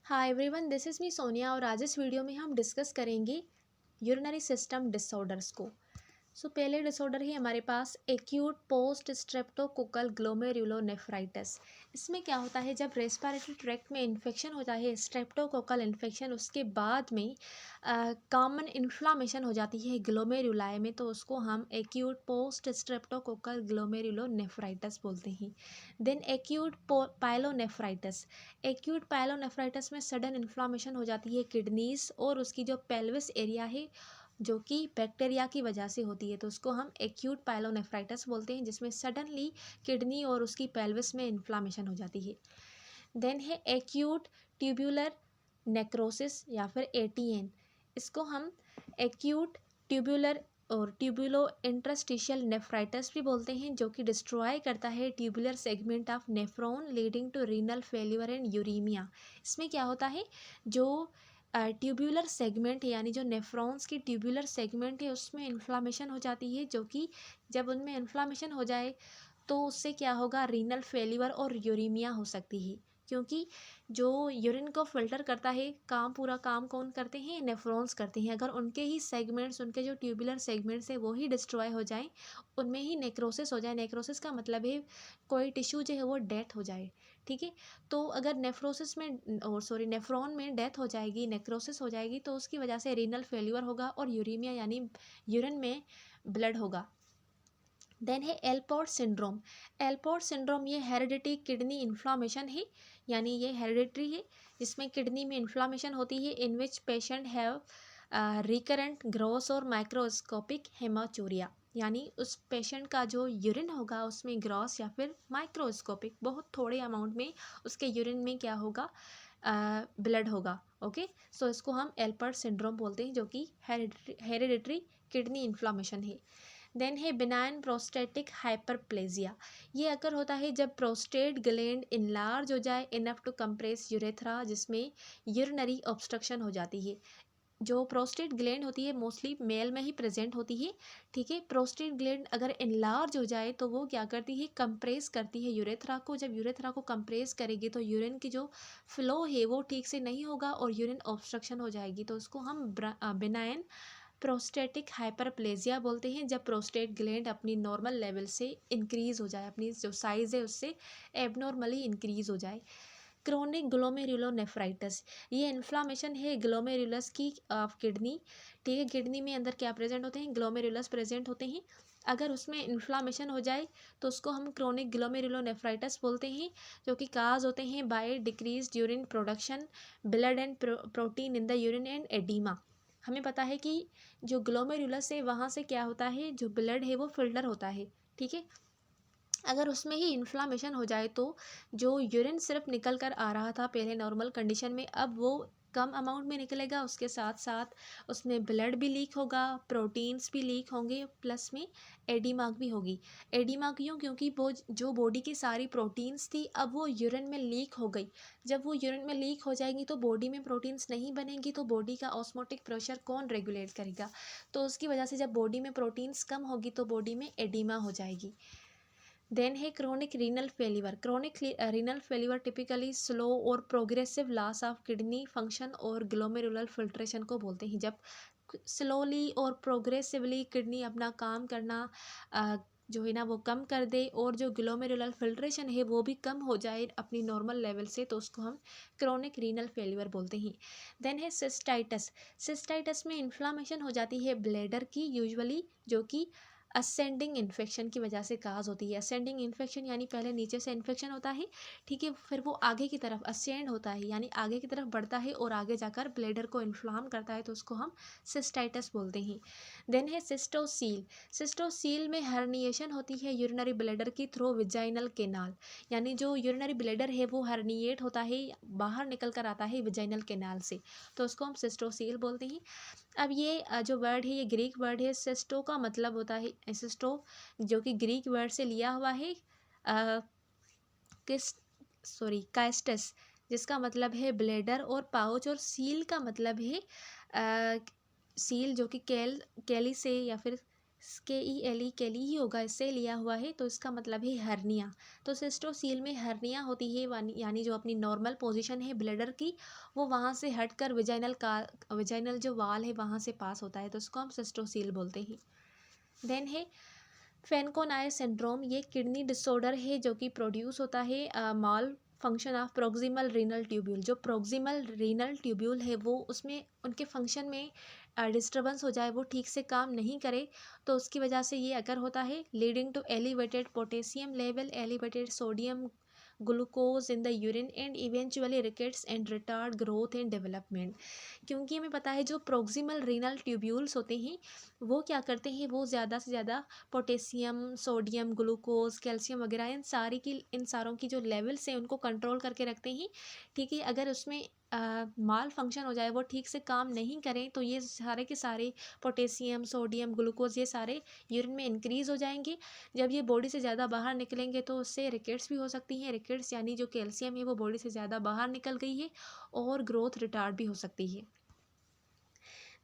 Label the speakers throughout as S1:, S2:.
S1: Hi everyone, this is me Sonia और आज इस वीडियो में हम डिस्कस करेंगे यूरिनरी सिस्टम डिसऑर्डर्स को। पहले डिसऑर्डर है हमारे पास एक्यूट पोस्ट स्ट्रेप्टोकोकल ग्लोमेरुलोनेफ्राइटिस। इसमें क्या होता है, जब रेस्पिरेटरी ट्रैक्ट में इन्फेक्शन होता है स्ट्रेप्टोकोकल इन्फेक्शन, उसके बाद में कॉमन इन्फ्लामेशन हो जाती है ग्लोमेरुलाई में, तो उसको हम एक्यूट पोस्ट स्ट्रेप्टोकोकल ग्लोमेरुलोनेफ्राइटिस बोलते हैं। Then acute pyelonephritis. Acute pyelonephritis में सडन इन्फ्लामेशन हो जाती है किडनीज और उसकी जो पेल्विस एरिया है, जो कि बैक्टीरिया की वजह से होती है, तो उसको हम एक्यूट पायलोनेफ्राइटिस बोलते हैं, जिसमें सडनली किडनी और उसकी पेल्विस में इन्फ्लामेशन हो जाती है। देन है एक्यूट ट्यूब्यूलर नेक्रोसिस या फिर एटीएन। इसको हम एक्यूट ट्यूब्यूलर और ट्यूबुलो इंटरस्टिशियल नेफ्राइटिस भी बोलते हैं, जो कि डिस्ट्रॉय करता है tubular segment of nephron leading to renal failure and uraemia. इसमें क्या होता है, जो ट्यूबुलर सेगमेंट है यानी जो नेफ्रॉन्स की ट्यूबुलर सेगमेंट है उसमें इन्फ्लामेशन हो जाती है, जो कि जब उनमें इन्फ्लामेशन हो जाए तो उससे क्या होगा, रीनल फेल्यूर और यूरीमिया हो सकती है। क्योंकि जो यूरिन को फिल्टर करता है, पूरा काम कौन करते हैं, नेफ्रॉन्स करते हैं। अगर उनके ही सेगमेंट्स, उनके जो ट्यूबुलर सेगमेंट्स है वो ही डिस्ट्रॉय हो जाए, उनमें ही नेक्रोसिस हो जाए। नेक्रोसिस का मतलब है कोई टिश्यू जो है वो डेथ हो जाए, ठीक है। तो अगर नेफ्रॉन में डेथ हो जाएगी, नेक्रोसिस हो जाएगी, तो उसकी वजह से रीनल फेल्यूर होगा और यूरीमिया यानी यूरिन में ब्लड होगा। देन है एलपोर्ट सिंड्रोम। एलपोर्ट सिंड्रोम ये हेरिडिटी किडनी इन्फ्लामेशन है, यानी ये हेरिडिटरी है, जिसमें किडनी में इन्फ्लामेशन होती है। इन विच पेशेंट हैव रिकरेंट ग्रॉस और माइक्रोस्कोपिक हेमाचूरिया, यानी उस पेशेंट का जो यूरिन होगा उसमें ग्रॉस या फिर माइक्रोस्कोपिक बहुत थोड़े अमाउंट में उसके यूरिन में क्या होगा, ब्लड होगा। ओके, सो इसको हम एल्पर्ट सिंड्रोम बोलते हैं, जो कि हेरिडिटरी किडनी इन्फ्लामेशन है। देन है बिनाइन प्रोस्टेटिक हाइपरप्लेजिया। ये अगर होता है जब प्रोस्टेट ग्लैंड इनलार्ज हो जाए इनफ टू कंप्रेस यूरेथ्रा, जिसमें यूरिनरी ऑब्स्ट्रक्शन हो जाती है। जो प्रोस्टेट ग्लैंड होती है मोस्टली मेल में ही प्रेजेंट होती है, ठीक है। प्रोस्टेट ग्लैंड अगर इनलार्ज हो जाए तो वो क्या करती है, कंप्रेस करती है यूरेथ्रा को। जब यूरेथ्रा को कंप्रेस करेगी तो यूरिन की जो फ्लो है वो ठीक से नहीं होगा और यूरिन ऑब्स्ट्रक्शन हो जाएगी, तो उसको हम बिनाइन प्रोस्टेटिक हाइपरप्लेजिया बोलते हैं, जब प्रोस्टेट ग्लैंड अपनी नॉर्मल लेवल से इंक्रीज हो जाए, अपनी जो साइज़ है उससे एबनॉर्मली इंक्रीज हो जाए। क्रोनिक ग्लोमेरुलोनेफ्राइटिस, ये इन्फ्लामेशन है ग्लोमेरुलस की ऑफ किडनी, ठीक है। किडनी में अंदर क्या प्रेजेंट होते हैं, ग्लोमेरुलस प्रेजेंट होते हैं। अगर उसमें इन्फ्लामेशन हो जाए तो उसको हम क्रोनिक ग्लोमेरुलोनेफ्राइटिस बोलते हैं, जो कि काज होते हैं by decrease urine production, blood and protein in the urine and oedema. हमें पता है कि जो ग्लोमेरुलस है वहाँ से क्या होता है, जो ब्लड है वो फिल्टर होता है, ठीक है। अगर उसमें ही इन्फ्लामेशन हो जाए तो जो यूरिन सिर्फ निकल कर आ रहा था पहले नॉर्मल कंडीशन में, अब वो कम अमाउंट में निकलेगा, उसके साथ साथ उसमें ब्लड भी लीक होगा, प्रोटीन्स भी लीक होंगे, प्लस में एडीमा भी होगी। एडीमा क्यों, क्योंकि वो जो बॉडी की सारी प्रोटीन्स थी अब वो यूरिन में लीक हो गई। जब वो यूरिन में लीक हो जाएंगी तो बॉडी में प्रोटीन्स नहीं बनेंगी, तो बॉडी का ऑस्मोटिक प्रेशर कौन रेगुलेट करेगा, तो उसकी वजह से जब बॉडी में प्रोटीन्स कम होगी तो बॉडी में एडीमा हो जाएगी। देन है chronic renal failure. Chronic renal failure typically slow और progressive loss of kidney function और ग्लोमेरुलर फिल्ट्रेशन को बोलते हैं। जब स्लोली और प्रोग्रेसिवली किडनी अपना काम करना जो है ना वो कम कर दे और जो ग्लोमेरुलर फिल्ट्रेशन है वो भी कम हो जाए अपनी नॉर्मल लेवल से, तो उसको हम क्रोनिक रीनल फेल्यूर बोलते हैं। देन है सिस्टाइटिस। सिस्टाइटिस में इन्फ्लामेशन हो जाती है ब्लैडर की यूजुअली, जो कि असेंडिंग इन्फेक्शन की वजह से काज होती है। असेंडिंग इन्फेक्शन यानी पहले नीचे से इन्फेक्शन होता है, ठीक है, फिर वो आगे की तरफ असेंड होता है यानी आगे की तरफ बढ़ता है और आगे जाकर ब्लैडर को इन्फ्लाम करता है, तो उसको हम सिस्टाइटिस बोलते हैं। देन है सिस्टोसील। सिस्टोसील में हर्निएशन होती है यूरिनरी ब्लैडर की थ्रू विजाइनल केनाल, यानी जो यूरिनरी ब्लैडर है वो हर्निएट होता है, बाहर निकल कर आता है विजाइनल केनाल से, तो उसको हम सिस्टोसील बोलते हैं। अब ये जो वर्ड है ये ग्रीक वर्ड है। सिस्टो का मतलब होता है सिस्टो, जो कि ग्रीक वर्ड से लिया हुआ है अ, किस काइस्टस, जिसका मतलब है ब्लेडर और पाउच, और सील का मतलब है सील, जो कि कैली से या फिर KELE केली ही होगा, इससे लिया हुआ है, तो इसका मतलब है हर्निया। तो सिस्टोसील में हर्निया होती है, यानी जो अपनी नॉर्मल पोजीशन है ब्लैडर की वो वहाँ से हटकर विजाइनल जो वाल है वहाँ से पास होता है, तो उसको हम सिस्टोसील बोलते हैं। देन है फेनकोनाय सिंड्रोम, ये किडनी डिसऑर्डर है जो कि प्रोड्यूस होता है malfunction of proximal renal tubule. जो प्रोक्सिमल रीनल ट्यूब्यूल है वो उसमें उनके फंक्शन में डिस्टर्बेंस हो जाए, वो ठीक से काम नहीं करे, तो उसकी वजह से ये अगर होता है, leading to elevated potassium level, elevated sodium glucose in the urine and eventually rickets and retard growth and development. क्योंकि हमें पता है जो प्रोक्सिमल रीनल ट्यूब्यूल्स होते हैं वो क्या करते हैं, वो ज़्यादा से ज़्यादा पोटेशियम, सोडियम, ग्लूकोज, कैल्शियम वगैरह इन सारों की जो लेवल्स हैं उनको कंट्रोल करके रखते हैं। ठीक है, अगर उसमें माल फंक्शन हो जाए, वो ठीक से काम नहीं करें, तो ये सारे के सारे पोटेशियम, सोडियम, ग्लूकोज ये सारे यूरिन में इंक्रीज़ हो जाएंगे। जब ये बॉडी से ज़्यादा बाहर निकलेंगे तो उससे रिकेट्स भी हो सकती हैं। रिकेट्स यानी जो कैल्शियम है वो बॉडी से ज़्यादा बाहर निकल गई है और ग्रोथ रिटार्ड भी हो सकती है।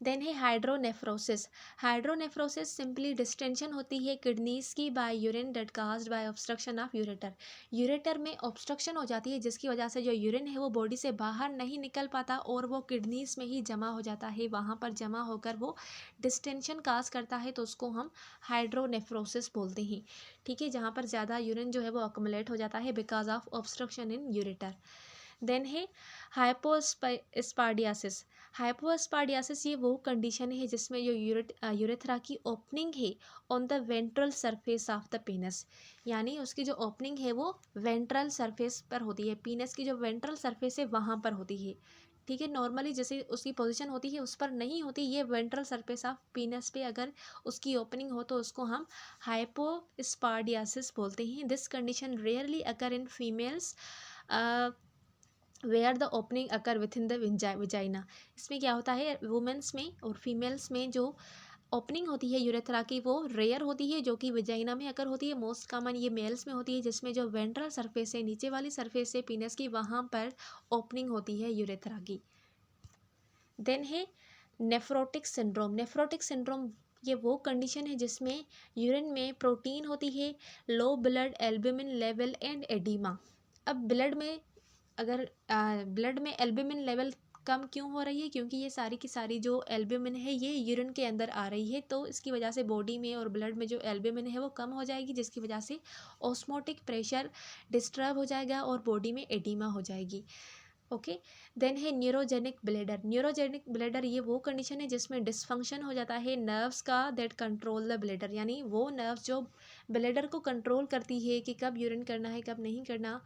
S1: देन है हाइड्रोनेफ्रोसिस। हाइड्रोनेफ्रोसिस सिंपली डिस्टेंशन होती है किडनीज की by urine that caused by obstruction of ureter. Ureter में ऑब्स्ट्रक्शन हो जाती है जिसकी वजह से जो यूरिन है वो बॉडी से बाहर नहीं निकल पाता और वो किडनीज में ही जमा हो जाता है, वहाँ पर जमा होकर वो डिस्टेंशन काज करता है, तो उसको हम हाइड्रोनेफ्रोसिस बोलते हैं। ठीक है, जहाँ पर ज़्यादा यूरिन जो है वो अकुमुलेट हो जाता है because of obstruction in ureter. Then है हाइपोस्पाडियासिस। हाइपोस्पाडियासिस ये वो कंडीशन है जिसमें जो यूरेथ्रा की ओपनिंग है on the ventral surface of the पीनस, यानी उसकी जो ओपनिंग है वो वेंट्रल सरफेस पर होती है, पीनस की जो वेंट्रल सरफेस है वहाँ पर होती है। ठीक है, नॉर्मली जैसे उसकी पोजीशन होती है उस पर नहीं होती, ये वेंट्रल सरफेस ऑफ पीनस पे अगर उसकी ओपनिंग हो तो उसको हम हाइपोस्पाडियासिस बोलते हैं। This condition rarely occur in females where the opening occur within the vagina. इसमें क्या होता है, वुमेंस में और फीमेल्स में जो ओपनिंग होती है यूरेथ्रा की वो रेयर होती है, जो कि विजाइना में अकर होती है। मोस्ट कॉमन ये मेल्स में होती है जिसमें जो वेंट्रल सरफेस है, नीचे वाली सरफेस है पीनस की, वहाँ पर ओपनिंग होती है यूरेथ्रा की। देन है नेफ्रोटिक सिंड्रोम। नेफ्रोटिक सिंड्रोम ये वो कंडीशन है जिसमें यूरिन में प्रोटीन होती है, low blood albumin level and oedema. अब ब्लड में एल्ब्यूमिन लेवल कम क्यों हो रही है, क्योंकि ये सारी की सारी जो एल्ब्यूमिन है ये यूरिन के अंदर आ रही है, तो इसकी वजह से बॉडी में और ब्लड में जो एल्ब्यूमिन है वो कम हो जाएगी, जिसकी वजह से ऑस्मोटिक प्रेशर डिस्टर्ब हो जाएगा और बॉडी में एडिमा हो जाएगी। ओके, देन है न्यूरोजेनिक ब्लैडर। न्यूरोजेनिक ब्लैडर ये वो कंडीशन है जिसमें डिसफंक्शन हो जाता है नर्व्स का दैट कंट्रोल द ब्लैडर, यानी वो नर्व्स जो ब्लैडर को कंट्रोल करती है कि कब यूरिन करना है कब नहीं करना,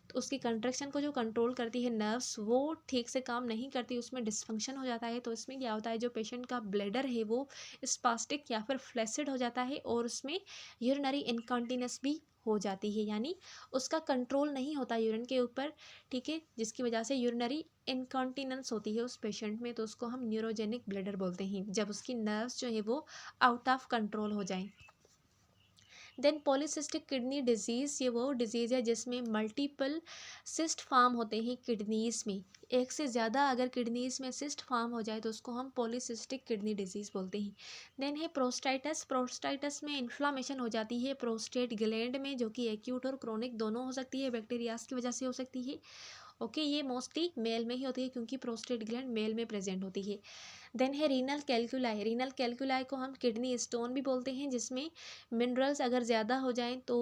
S1: तो उसकी कंट्रैक्शन को जो कंट्रोल करती है नर्व्स वो ठीक से काम नहीं करती, उसमें डिसफंक्शन हो जाता है। तो इसमें क्या होता है, जो पेशेंट का ब्लैडर है वो स्पास्टिक या फिर फ्लैसिड हो जाता है और उसमें यूरिनरी इनकॉन्टिनेंस भी हो जाती है, यानी उसका कंट्रोल नहीं होता यूरिन के ऊपर। ठीक है, जिसकी वजह से यूरिनरी इनकॉन्टिनेंस होती है उस पेशेंट में, तो उसको हम न्यूरोजेनिक ब्लैडर बोलते हैं, जब उसकी नर्व्स जो है वो आउट ऑफ कंट्रोल हो जाएं। देन पॉलीसिस्टिक किडनी डिजीज़ ये वो डिजीज़ है जिसमें मल्टीपल सिस्ट फार्म होते हैं किडनीज़ में, एक से ज़्यादा अगर किडनीज़ में सिस्ट फार्म हो जाए तो उसको हम पॉलीसिस्टिक किडनी डिजीज़ बोलते हैं। देन है प्रोस्टाइटस। प्रोस्टाइटस में इन्फ्लामेशन हो जाती है प्रोस्टेट ग्लैंड में, जो कि एक्यूट और क्रोनिक दोनों हो सकती है, बैक्टीरियाज की वजह से हो सकती है। ओके, ये मोस्टली मेल में ही होती है क्योंकि प्रोस्टेट ग्लैंड मेल में प्रेजेंट होती है। देन है रीनल कैल्कुलाई। रीनल कैल्कुलाई को हम किडनी स्टोन भी बोलते हैं, जिसमें मिनरल्स अगर ज़्यादा हो जाएं तो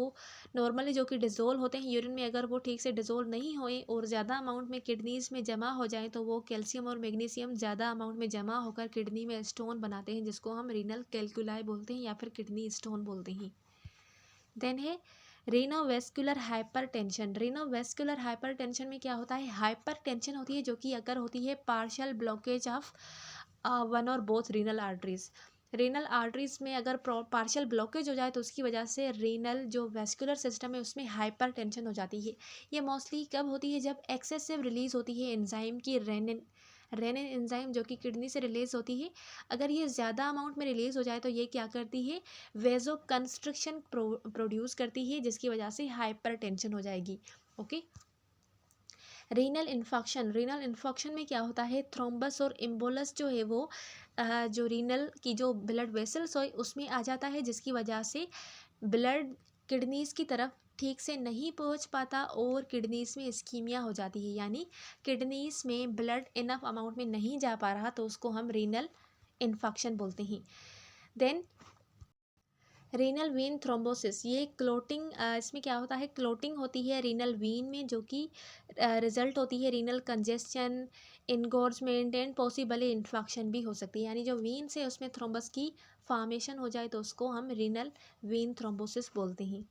S1: नॉर्मली जो कि डिज़ोल्व होते हैं यूरिन में, अगर वो ठीक से डिज़ोल्व नहीं होए और ज़्यादा अमाउंट में किडनीज़ में जमा हो जाएं तो वो कैल्शियम और मैग्नीशियम ज़्यादा अमाउंट में जमा होकर किडनी में स्टोन बनाते हैं, जिसको हम रीनल कैल्कुलाई बोलते हैं या फिर किडनी स्टोन बोलते हैं। देन है रीनोवेस्कुलर हाइपरटेंशन। रीनोवेस्कुलर हाइपरटेंशन में क्या होता है, हाइपरटेंशन होती है जो कि अगर होती है पार्शियल ब्लॉकेज ऑफ वन और both renal arteries. Renal arteries में अगर पार्शियल ब्लॉकेज हो जाए तो उसकी वजह से रीनल जो वेस्कुलर सिस्टम है उसमें हाइपरटेंशन हो जाती है। ये मोस्टली कब होती है, जब एक्सेसिव रिलीज होती है एंजाइम की, रेनिन एंजाइम जो कि किडनी से रिलीज होती है। अगर ये ज़्यादा अमाउंट में रिलीज हो जाए तो ये क्या करती है, वेजो कंस्ट्रिक्शन प्रोड्यूस करती है, जिसकी वजह से हाइपरटेंशन हो जाएगी। ओके, रीनल इन्फेक्शन में क्या होता है, थ्रोम्बस और एम्बोलस जो है वो जो रीनल की जो ब्लड वेसल्स हो उसमें आ जाता है, जिसकी वजह से ब्लड किडनीज़ की तरफ ठीक से नहीं पहुंच पाता और किडनीज़ में इस्कीमिया हो जाती है, यानी किडनीज़ में ब्लड इनफ अमाउंट में नहीं जा पा रहा, तो उसको हम रीनल इन्फेक्शन बोलते हैं। देन रीनल वीन थ्रोम्बोसिस, ये क्लोटिंग, इसमें क्या होता है, क्लोटिंग होती है रीनल वीन में, जो कि रिजल्ट होती है renal congestion, engorgement and possibly infection भी हो सकती है, यानी जो वीन से उसमें थ्रोम्बस की फॉर्मेशन हो जाए तो उसको हम रीनल वीन थ्रोम्बोसिस बोलते हैं।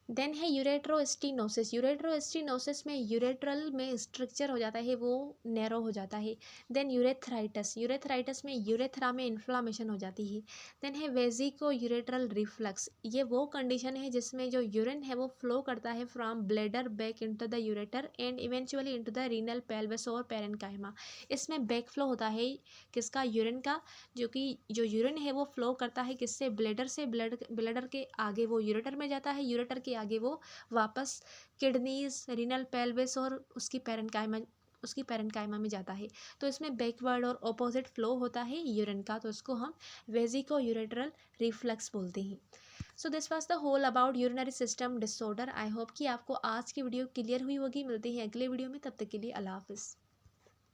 S1: देन है यूरेट्रोस्टिनोसिस। यूरेट्रोस्टिनोसिस में यूरेट्रल में स्ट्रक्चर हो जाता है, वो नैरो हो जाता है। देन यूरेथ्राइटिस में यूरेथ्रा में इन्फ्लामेशन हो जाती है। देन है वेजिको यूरेट्रल रिफ्लक्स, ये वो कंडीशन है जिसमें जो यूरिन है वो फ्लो करता है from bladder back into the ureter and eventually into the renal pelvis और पेरेन्काइमा। इसमें बैक फ्लो होता है किसका, यूरिन का, जो कि जो यूरिन है वो फ्लो करता है किससे, ब्लैडर से, ब्लैडर के आगे वो यूरेटर में जाता है, यूरेटर के आगे वो वापस किडनीज, रीनल पेल्विस और उसकी पेरेन्काइमा में जाता है। तो इसमें बैकवर्ड और ऑपोजिट फ्लो होता है यूरिन का, तो इसको हम वेजिको यूरेट्रल रिफ्लक्स बोलते हैं। So this was the whole about urinary system disorder. I hope कि आपको आज की वीडियो क्लियर हुई होगी। मिलते हैं अगले वीडियो में, तब तक के लिए अल्लाह हाफिज़।